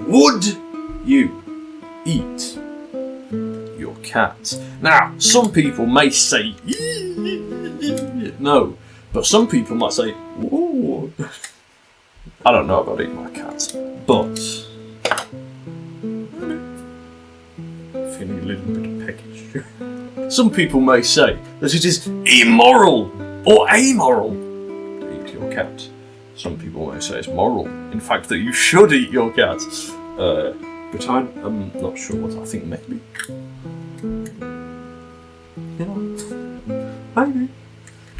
Would you eat your cat? Now, some people may say no, but some people might say, ooh. I don't know about eating my cat, but feeling a little bit of peckish. Some people may say that it is immoral or amoral to eat your cat. Some people may say it's moral, in fact, that you should eat your cat. But I'm not sure what I think. Maybe. Maybe.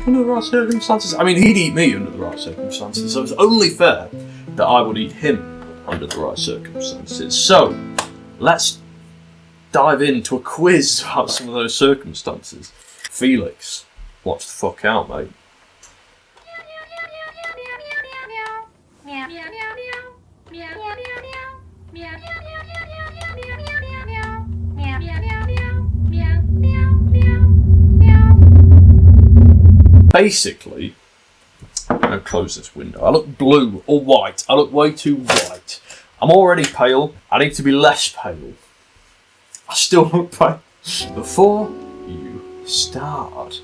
Under the right circumstances. I mean, he'd eat me under the right circumstances, so it's only fair that I would eat him under the right circumstances. So, let's dive into a quiz about some of those circumstances. Felix, watch the fuck out, mate. Basically, I'm going to close this window. I look blue or white. I look way too white. I'm already pale. I need to be less pale. I still look pale. Before you start,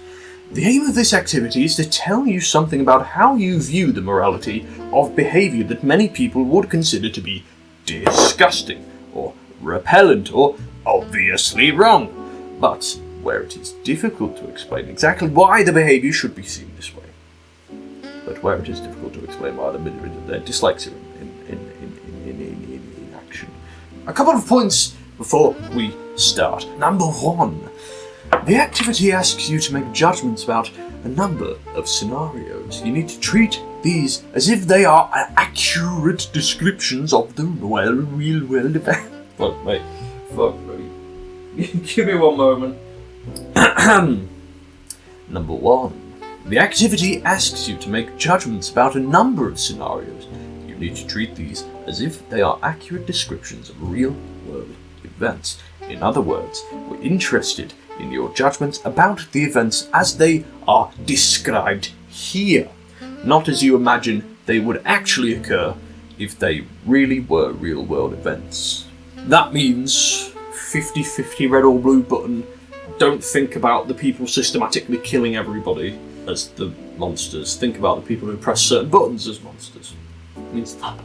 the aim of this activity is to tell you something about how you view the morality of behaviour that many people would consider to be disgusting, or repellent, or obviously wrong. But where it is difficult to explain exactly why the behaviour should be seen this way. But where it is difficult to explain why their dyslexia in action. A couple of points before we start. Number one, the activity asks you to make judgments about a number of scenarios. You need to treat these as if they are accurate descriptions of the real world event. Fuck me. Give me one moment. Number one, the activity asks you to make judgments about a number of scenarios. You need to treat these as if they are accurate descriptions of real-world events. In other words, we're interested in your judgments about the events as they are described here, not as you imagine they would actually occur if they really were real-world events. That means 50-50 red or blue button. Don't think about the people systematically killing everybody as the monsters. Think about the people who press certain buttons as monsters. It means that.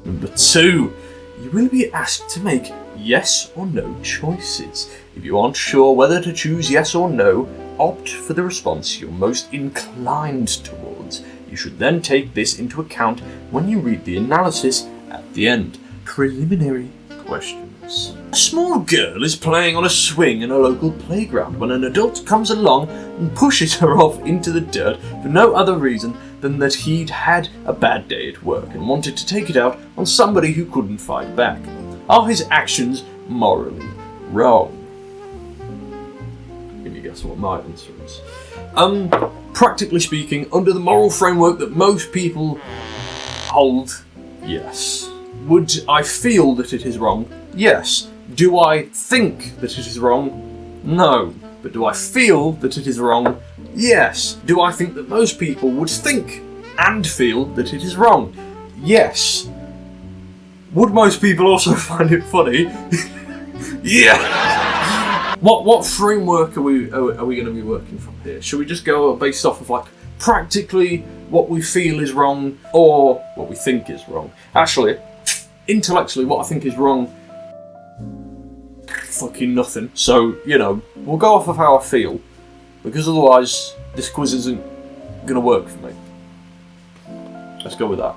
Number two, you will be asked to make yes or no choices. If you aren't sure whether to choose yes or no, opt for the response you're most inclined towards. You should then take this into account when you read the analysis at the end. Preliminary questions. A small girl is playing on a swing in a local playground when an adult comes along and pushes her off into the dirt for no other reason than that he'd had a bad day at work and wanted to take it out on somebody who couldn't fight back. Are his actions morally wrong? Can you guess what my answer is? Practically speaking, under the moral framework that most people hold, yes. Would I feel that it is wrong? Yes. Do I think that it is wrong? No. But do I feel that it is wrong? Yes. Do I think that most people would think and feel that it is wrong? Yes. Would most people also find it funny? Yeah. What framework are we going to be working from here? Should we just go based off of like practically what we feel is wrong or what we think is wrong? Actually, intellectually, what I think is wrong, fucking nothing. So, we'll go off of how I feel, because otherwise this quiz isn't going to work for me. Let's go with that.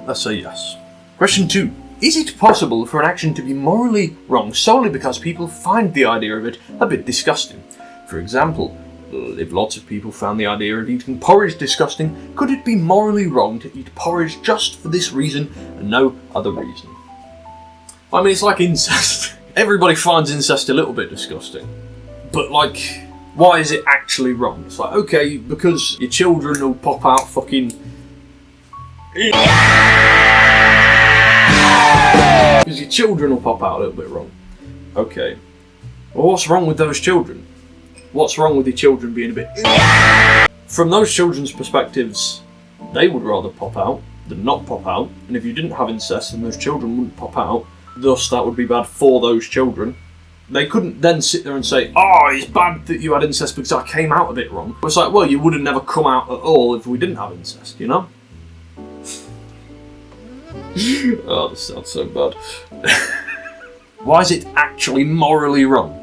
Let's say yes. Question 2. Is it possible for an action to be morally wrong solely because people find the idea of it a bit disgusting? For example, if lots of people found the idea of eating porridge disgusting, could it be morally wrong to eat porridge just for this reason and no other reason? I mean, it's like incest. Everybody finds incest a little bit disgusting. But, why is it actually wrong? It's like, okay, because your children will pop out fucking... Because your children will pop out a little bit wrong. Okay. Well, what's wrong with those children? What's wrong with your children being a bit... From those children's perspectives, they would rather pop out. than not pop out, and if you didn't have incest, then those children wouldn't pop out, thus that would be bad for those children. They couldn't then sit there and say, oh, it's bad that you had incest because I came out a bit wrong. It's like, well, you would have never come out at all if we didn't have incest, you know? Oh, this sounds so bad. Why is it actually morally wrong?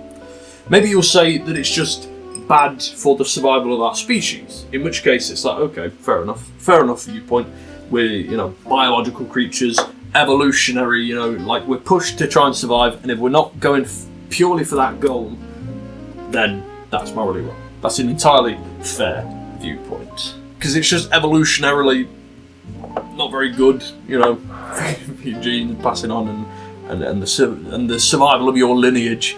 Maybe you'll say that it's just bad for the survival of our species, in which case it's like, okay, fair enough viewpoint. We're, biological creatures, evolutionary, like we're pushed to try and survive, and if we're not going purely for that goal, then that's morally wrong. That's an entirely fair viewpoint. Because it's just evolutionarily not very good, your genes passing on and the survival of your lineage.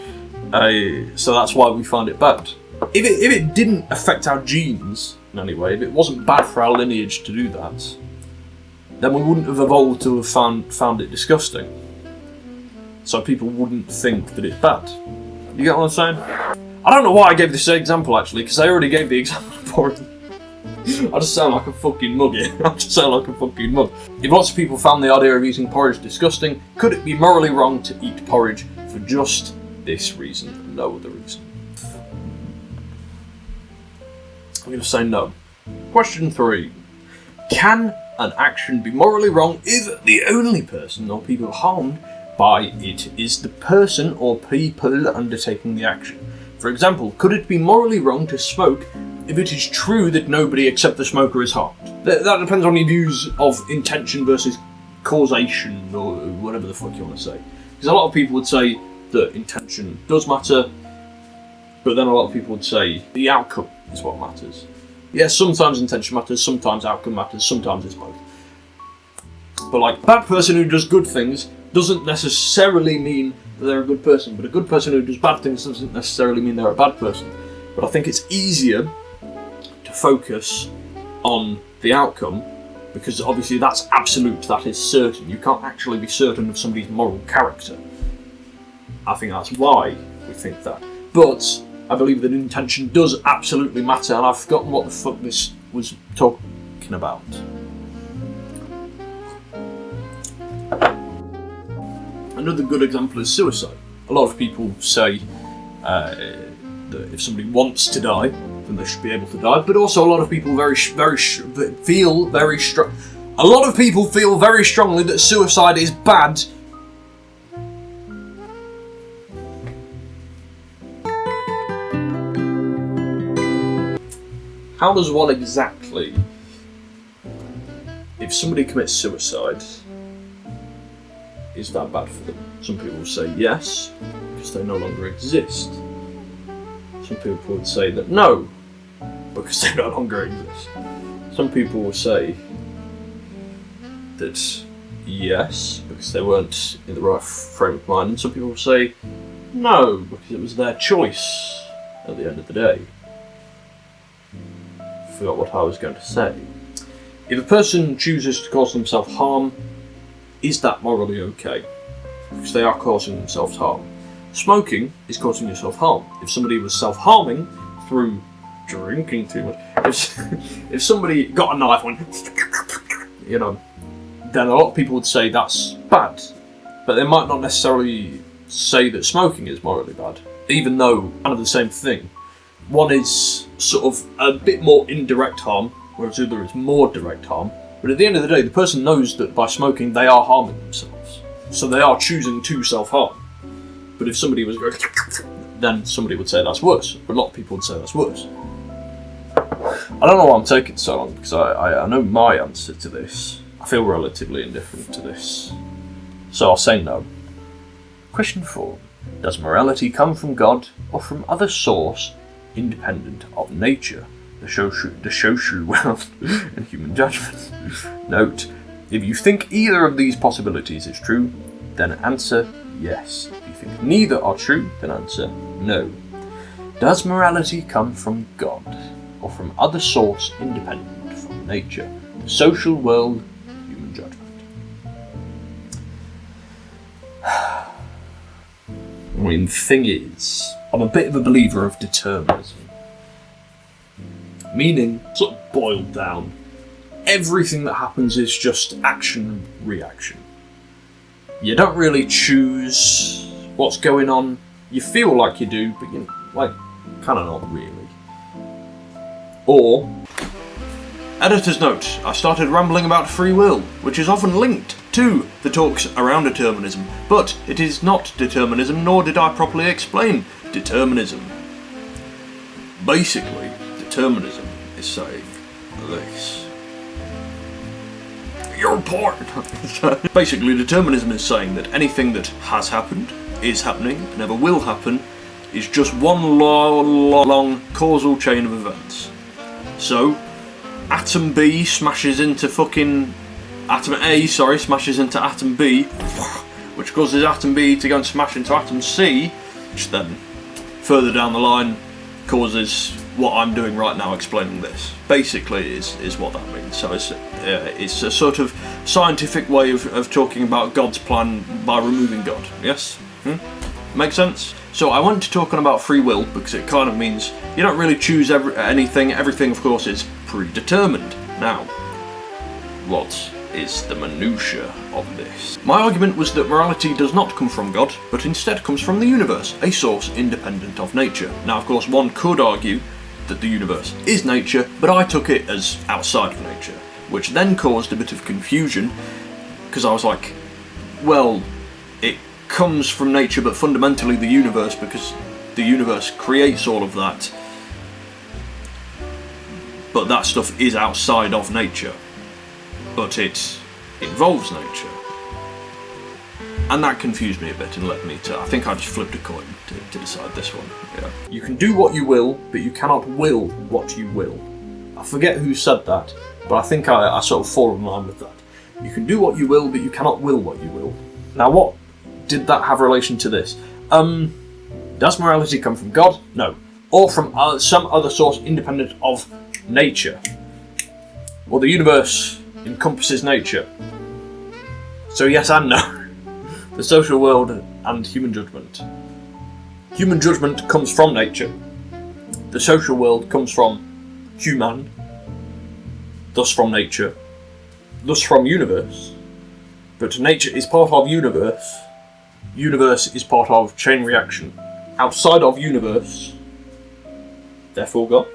So that's why we find it bad. If it didn't affect our genes in any way, if it wasn't bad for our lineage to do that, then we wouldn't have evolved to have found it disgusting. So people wouldn't think that it's bad. You get what I'm saying? I don't know why I gave this example actually, because I already gave the example of porridge. I just sound like a fucking mug here. I just sound like a fucking mug. If lots of people found the idea of eating porridge disgusting, could it be morally wrong to eat porridge for just this reason and no other reason? I'm going to say no. Question 3. Can an action be morally wrong if the only person or people harmed by it is the person or people undertaking the action? For example, could it be morally wrong to smoke if it is true that nobody except the smoker is harmed? That depends on your views of intention versus causation, or whatever the fuck you want to say. Because a lot of people would say that intention does matter, but then a lot of people would say the outcome is what matters. Yes, sometimes intention matters, sometimes outcome matters, sometimes it's both. But like, a bad person who does good things doesn't necessarily mean that they're a good person, but a good person who does bad things doesn't necessarily mean they're a bad person. But I think it's easier to focus on the outcome, because obviously that's absolute, that is certain. You can't actually be certain of somebody's moral character. I think that's why we think that. But I believe that intention does absolutely matter, and I've forgotten what the fuck this was talking about. Another good example is suicide. A lot of people say that if somebody wants to die, then they should be able to die. But also, a lot of people feel very strongly that suicide is bad. How does one exactly, if somebody commits suicide, is that bad for them? Some people say yes, because they no longer exist. Some people would say that no, because they no longer exist. Some people will say that yes, because they weren't in the right frame of mind. And some people will say no, because it was their choice at the end of the day. I forgot what I was going to say. If a person chooses to cause themselves harm, is that morally okay? Because they are causing themselves harm. Smoking is causing yourself harm. If somebody was self-harming through drinking too much, if somebody got a knife and went, then a lot of people would say that's bad. But they might not necessarily say that smoking is morally bad, even though kind of the same thing. One is sort of a bit more indirect harm, whereas the other is more direct harm. But at the end of the day, the person knows that by smoking they are harming themselves. So they are choosing to self-harm. But if somebody was going, then somebody would say that's worse. But a lot of people would say that's worse. I don't know why I'm taking so long, because I know my answer to this. I feel relatively indifferent to this. So I'll say no. Question 4. Does morality come from God or from other source independent of nature, the social world, and human judgment? Note, if you think either of these possibilities is true, then answer yes. If you think neither are true, then answer no. Does morality come from God or from other source independent from nature, the social world, and human judgment? I mean, the thing is, I'm a bit of a believer of determinism. Meaning, sort of boiled down, everything that happens is just action-reaction. You don't really choose what's going on. You feel like you do, but you kind of not really. Or, editor's note, I started rambling about free will, which is often linked to the talks around determinism, but it is not determinism, nor did I properly explain determinism. Basically, determinism is saying this. Your point! Basically, determinism is saying that anything that has happened, is happening, and ever will happen, is just one long causal chain of events. So, atom B smashes into atom A, smashes into atom B, which causes atom B to go and smash into atom C, which then, further down the line, causes what I'm doing right now, explaining this. Basically, is what that means. So it's a sort of scientific way of talking about God's plan by removing God. Yes? Make sense? So I went to talking about free will because it kind of means you don't really choose anything. Everything, of course, is predetermined. Now, what is the minutiae of this? My argument was that morality does not come from God, but instead comes from the universe, a source independent of nature. Now, of course, one could argue that the universe is nature, but I took it as outside of nature, which then caused a bit of confusion, because I was like, well, it comes from nature, but fundamentally the universe, because the universe creates all of that, but that stuff is outside of nature, but it involves nature. And that confused me a bit and led me to, I think I just flipped a coin to decide this one. Yeah. You can do what you will, but you cannot will what you will. I forget who said that, but I think I sort of fall in line with that. You can do what you will, but you cannot will what you will. Now, what did that have relation to this? Does morality come from God? No. Or from some other source independent of nature? Well, the universe encompasses nature. So yes and no. The social world and human judgment. Human judgment comes from nature. The social world comes from human, thus from nature, thus from universe. But nature is part of universe. Universe is part of chain reaction. Outside of universe, therefore God.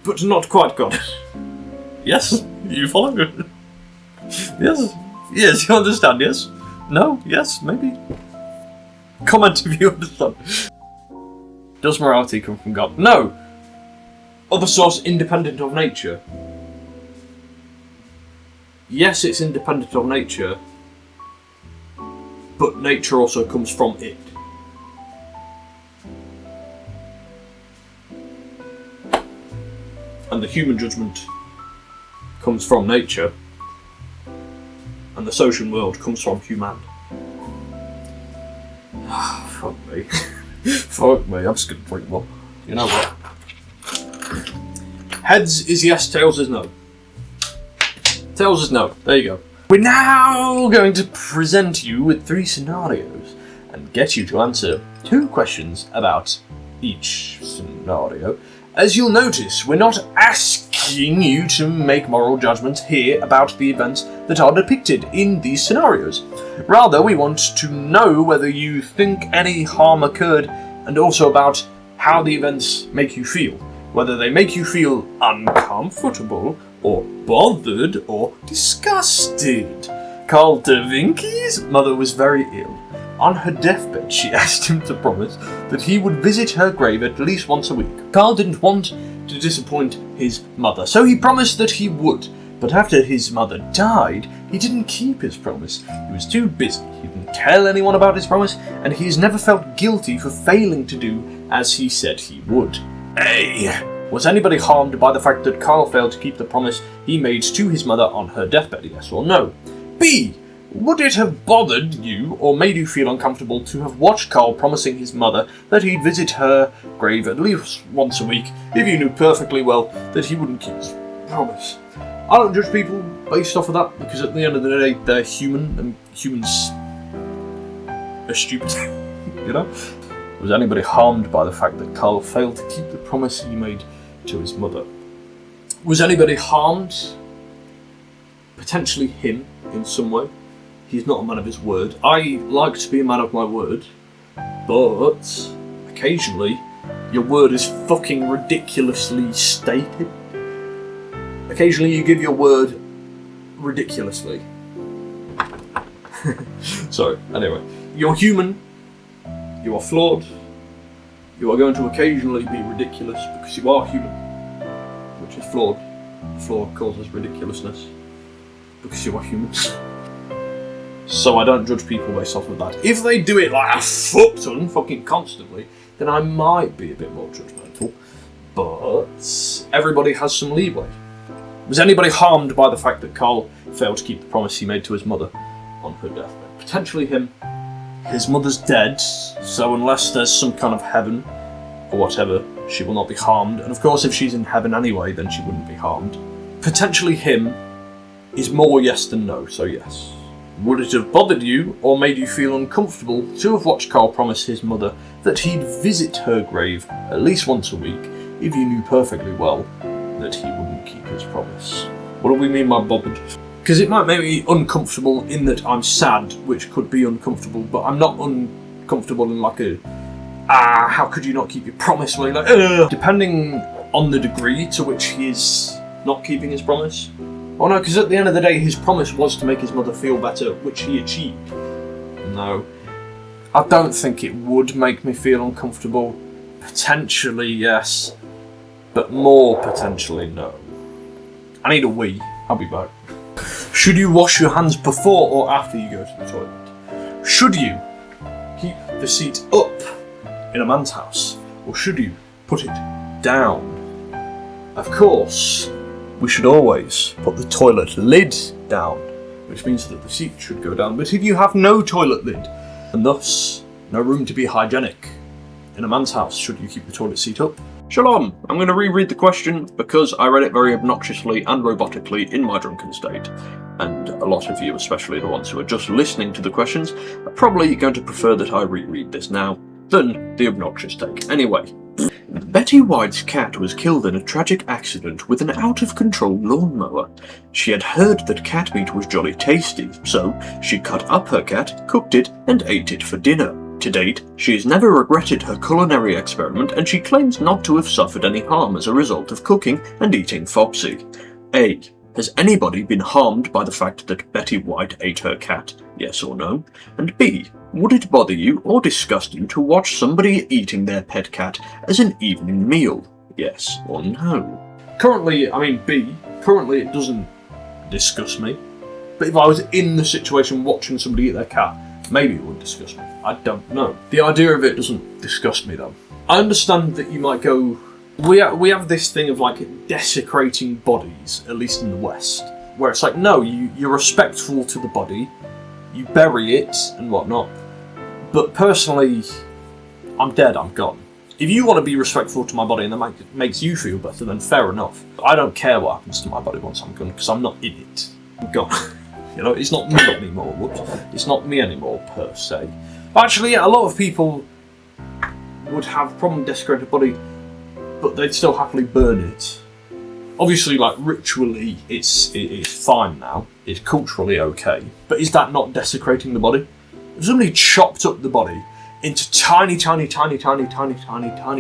But not quite God. Yes? You follow? Yes? Yes, you understand, yes? No? Yes? Maybe? Comment if you understand. Does morality come from God? No! Other source independent of nature. Yes, it's independent of nature, but nature also comes from it. And the human judgment comes from nature, and the social world comes from human. Fuck me. Fuck me, I'm just gonna drink one. You know what? Heads is yes, tails is no. Tails is no. There you go. We're now going to present you with 3 scenarios and get you to answer 2 questions about each scenario. As you'll notice, we're not asking you to make moral judgments here about the events that are depicted in these scenarios. Rather, we want to know whether you think any harm occurred and also about how the events make you feel. Whether they make you feel uncomfortable or bothered or disgusted. Carl da Vinci's mother was very ill. On her deathbed, she asked him to promise that he would visit her grave at least once a week. Carl didn't want to disappoint his mother, so he promised that he would. But after his mother died, he didn't keep his promise. He was too busy. He didn't tell anyone about his promise, and he's never felt guilty for failing to do as he said he would. A. Was anybody harmed by the fact that Carl failed to keep the promise he made to his mother on her deathbed, yes or no? B. Would it have bothered you or made you feel uncomfortable to have watched Carl promising his mother that he'd visit her grave at least once a week if you knew perfectly well that he wouldn't keep his promise? I don't judge people based off of that, because at the end of the day, they're human, and humans are stupid, you know? Was anybody harmed by the fact that Carl failed to keep the promise he made to his mother? Was anybody harmed? Potentially him in some way. He's not a man of his word. I like to be a man of my word, but occasionally your word is fucking ridiculously stated. Occasionally you give your word ridiculously. Sorry, anyway. You're human, you are flawed, you are going to occasionally be ridiculous because you are human, which is flawed. Flaw causes ridiculousness because you are human. So I don't judge people based off of that. If they do it like a fuck ton, fucking constantly, then I might be a bit more judgmental. But everybody has some leeway. Was anybody harmed by the fact that Carl failed to keep the promise he made to his mother on her deathbed? Potentially him. His mother's dead, so unless there's some kind of heaven or whatever, she will not be harmed. And of course, if she's in heaven anyway, then she wouldn't be harmed. Potentially him is more yes than no, so yes. Would it have bothered you or made you feel uncomfortable to have watched Carl promise his mother that he'd visit her grave at least once a week if you knew perfectly well that he wouldn't keep his promise? What do we mean by bothered? Because it might make me uncomfortable in that I'm sad, which could be uncomfortable, but I'm not uncomfortable in like a, how could you not keep your promise? Where you're like, ugh. Depending on the degree to which he is not keeping his promise. Oh no, because at the end of the day, his promise was to make his mother feel better, which he achieved. No. I don't think it would make me feel uncomfortable. Potentially, yes. But more potentially, no. I need a wee. I'll be back. Should you wash your hands before or after you go to the toilet? Should you keep the seat up in a man's house? Or should you put it down? Of course, we should always put the toilet lid down, which means that the seat should go down. But if you have no toilet lid, and thus no room to be hygienic in a man's house, should you keep the toilet seat up? Shalom! I'm going to reread the question because I read it very obnoxiously and robotically in my drunken state. And a lot of you, especially the ones who are just listening to the questions, are probably going to prefer that I reread this now than the obnoxious take. Anyway. Betty White's cat was killed in a tragic accident with an out-of-control lawnmower. She had heard that cat meat was jolly tasty, so she cut up her cat, cooked it, and ate it for dinner. To date, she has never regretted her culinary experiment, and she claims not to have suffered any harm as a result of cooking and eating Foxy. A. Has anybody been harmed by the fact that Betty White ate her cat? Yes or no? And B. Would it bother you or disgust you to watch somebody eating their pet cat as an evening meal? Yes or no? Currently it doesn't disgust me. But if I was in the situation watching somebody eat their cat, maybe it would disgust me. I don't know. The idea of it doesn't disgust me though. I understand that you might go, we have this thing of like desecrating bodies, at least in the West, where it's like, no, you're respectful to the body, you bury it and whatnot. But personally, I'm dead, I'm gone. If you want to be respectful to my body and that makes you feel better, then fair enough. I don't care what happens to my body once I'm gone, because I'm not in it. I'm gone. You know, it's not me anymore. Whoops. It's not me anymore, per se. Actually, yeah, a lot of people would have a problem desecrating a body, but they'd still happily burn it. Obviously, like, ritually, it's fine now. It's culturally okay. But is that not desecrating the body? If somebody chopped up the body into tiny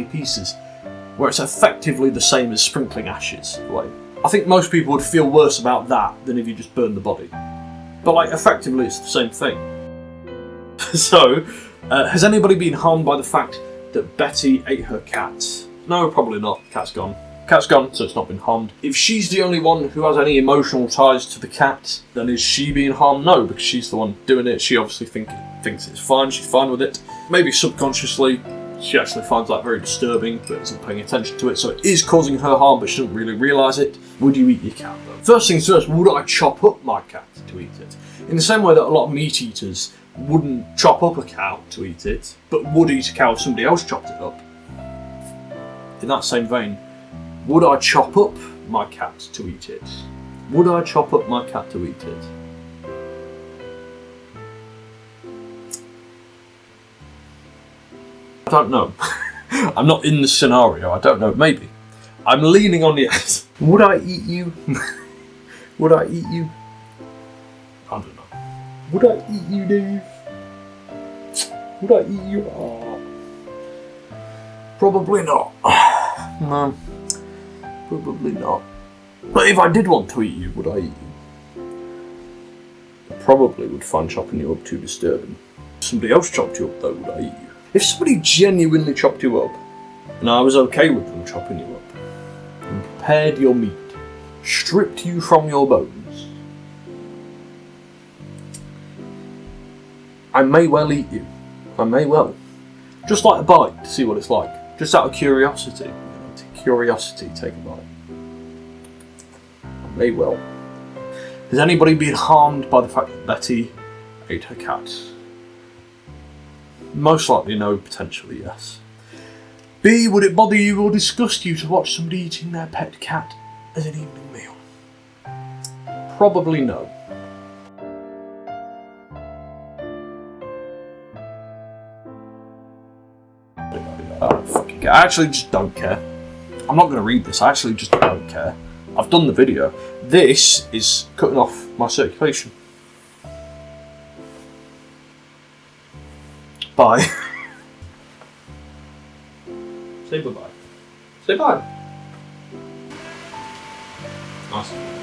pieces, where it's effectively the same as sprinkling ashes away, I think most people would feel worse about that than if you just burned the body. But, like, effectively, it's the same thing. So, has anybody been harmed by the fact that Betty ate her cat? No, probably not. Cat's gone. Cat's gone, so it's not been harmed. If she's the only one who has any emotional ties to the cat, then is she being harmed? No, because she's the one doing it. She obviously thinks it's fine. She's fine with it. Maybe subconsciously, she actually finds that very disturbing, but isn't paying attention to it, so it is causing her harm, but she doesn't really realise it. Would you eat your cat, though? First things first, would I chop up my cat to eat it? In the same way that a lot of meat eaters wouldn't chop up a cow to eat it, but would eat a cow if somebody else chopped it up. In that same vein, would I chop up my cat to eat it? Would I chop up my cat to eat it? I don't know. I'm not in the scenario, I don't know, maybe. I'm leaning on yes. Would I eat you? Would I eat you? I don't know. Would I eat you, Dave? Would I eat you? Oh, probably not. No, probably not. But if I did want to eat you, would I eat you? I probably would find chopping you up too disturbing. If somebody else chopped you up though, would I eat you? If somebody genuinely chopped you up, and I was okay with them chopping you up, and prepared your meat, stripped you from your bones, I may well eat you. I may well. Just like a bite to see what it's like. Just out of curiosity. Curiosity, take a bite. I may well. Has anybody been harmed by the fact that Betty ate her cat? Most likely no, potentially yes. B, would it bother you or disgust you to watch somebody eating their pet cat as an evening meal? Probably no. I actually just don't care. I'm not going to read this, I actually just don't care. I've done the video. This is cutting off my circulation. Bye. Say bye-bye. Say bye. Awesome.